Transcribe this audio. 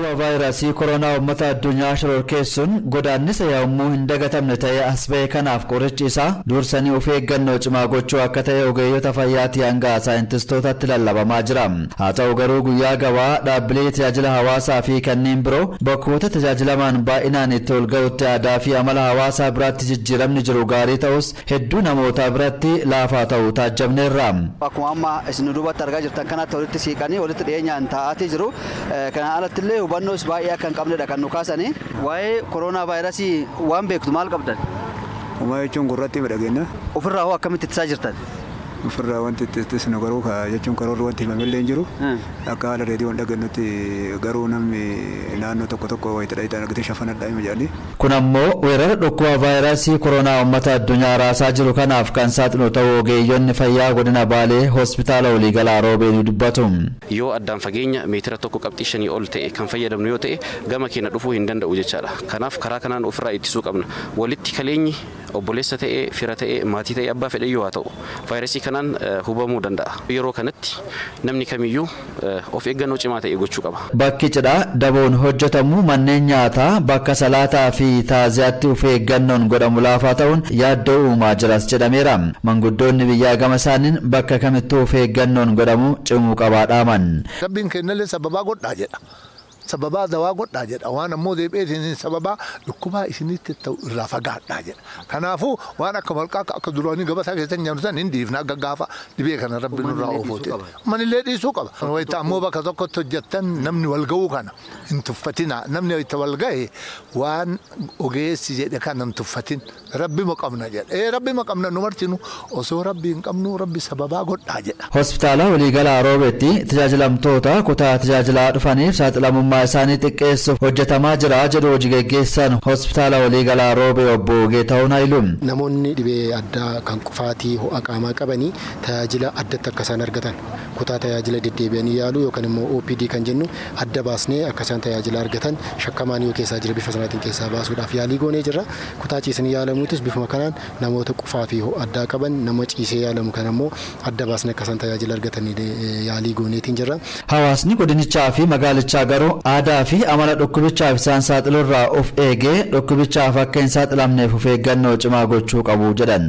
Vaayirasii koronaa uummata addunyaa shororkeessuun godaannisa yommuu hin dagatamne ta'ee as ba'e kanaaf qorichi isaa dursanii of eeggannoo cimaa gochuu akka ta'e ogeeyyota fayyaatii hanga saayintistootatti lallabamaa jira. Haa ta'u garuu guyyaa gabaa dhaabbilee tajaajila hawaasaa fi kanneen biroo bakkoota tajaajilamaan baay'inaan itti ol ga'utti aadaa fi amala hawaasaa biraatti jijjiiramni jiru gaarii ta'us hedduu namoota biratti laafaa ta'uu taajjabneerra. Akkuma amma isin duubatti argaa jirtan kanatti walitti siiqanii walitti dhiyeenyaan taa'atii jiru. Kana alattillee hubannoos baay'ee kan qabnedha kan nu kaasanii waa'ee koronaa vaayirasii waan beektu maal qabdan? Uumaa jechuun gurratti midhageenya. Ofirraa hoo akkamitti ittisaa jirtan? Ofirraa wanti ittisnu garuu jechuun karoorri wanti himamillee hin jiru. Akka haala reediyoon dhageennutti garuu namni naannoo tokko tokko wayita dhayitaan argatee shafanadhaa hima jedhanii. Kun ammoo weerara dhukkuba vaayirasii koronaa uummata addunyaa raasaa jiru kanaaf kan saaxilu ta'uu ogeeyyonni fayyaa godina Baalee hospitaala waliigalaa Roobee dubbatu. Yoo addaan fageenya meetira tokko qabxii 5 ol ta'e kan fayyadamnu yoo ta'e gama keenya dhufuu hin danda'u jechaadha. Kanaaf karaa kanaan ofirraa ittisuu qabna. Walitti kaleenyi obboleessa ta'e, fira ta'e, maatii ta'e abbaa fedhe yoo haa ta'u vaayirasii kanaan hubamuu danda'a. Yeroo kanatti namni kamiyyuu of eeggannoo cimaa ta'e gochuu qaba. Bakki cidhaa daboon hojjetamu manneen nyaataa bakka salaataa fi taaziyaatti of eeggannoon godhamu laafaa ta'uun yaaddoo uumaa jiras jedhameera. Manguddoonni biyyaa gama isaaniin bakka kamittuu of eeggannoon godhamu cimuu qabaadhaaman. Rabbiin kennallee sababaa godhaa jedha. Sababaa dawaa godhaa jedha. Waan ammoo deebi'eetiin sababaa dhukkubaa isinitti ta'u irraa fagaadhaa jedha. Kanaafuu waan akka malqaa akka duraanii gabataa keessatti nyaannusan hin dhiifna akka gaafa dhibee kana rabbi nurraa oofuuti. Manillee dhiisuu qaba. Wayita ammoo bakka tokkotti hojjettan namni wal ga'uu kana hin tuffatina. Namni wayita wal ga'e waan ogeessi jedhe kana hin tuffatin. Rabbi ma qabna jedha. Rabbi ma qabna nu martinu osoo rabbi hin qabnu rabbi sababaa godhaa jedha. Hospitaala waliigalaa Roobeetti tajaajilamtoota kutaa tajaajilaa dhufaniif saaxilamummaa isaanii xiqqeessuuf hojjetamaa jira jedhu hojii gaggeessan hospitaala waliigalaa Roobee obbo Geetahuun Hayiluun. Namoonni dhibee addaa kan qufaatii ho'a qaamaa qabanii tajaajila addatti akka isaan argatan kutaa tajaajila deddeebi'anii yaaluu yookaan immoo OPD kan jennu adda baasnee akka isaan tajaajila argatan shakkamaan yoo keessaa jira bifa sanaatiin keessaa baasuudhaaf yaalii goonee jirra. Kutaa ciisanii yaalamuutis bifuma kanaan namoota qufaa fi ho'a addaa qaban nama ciisee yaalamu kan ammoo adda baasnee akka isaan tajaajila argatan yaalii gooneetiin jirra. Hawaasni godinichaa fi magaalichaa garuu aadaa fi amala dhukkubichaaf isaan saaxilurraa of eegee dhukkubichaaf akka hin saaxilamneef of eeggannoo cimaa gochuu qabu jedhan.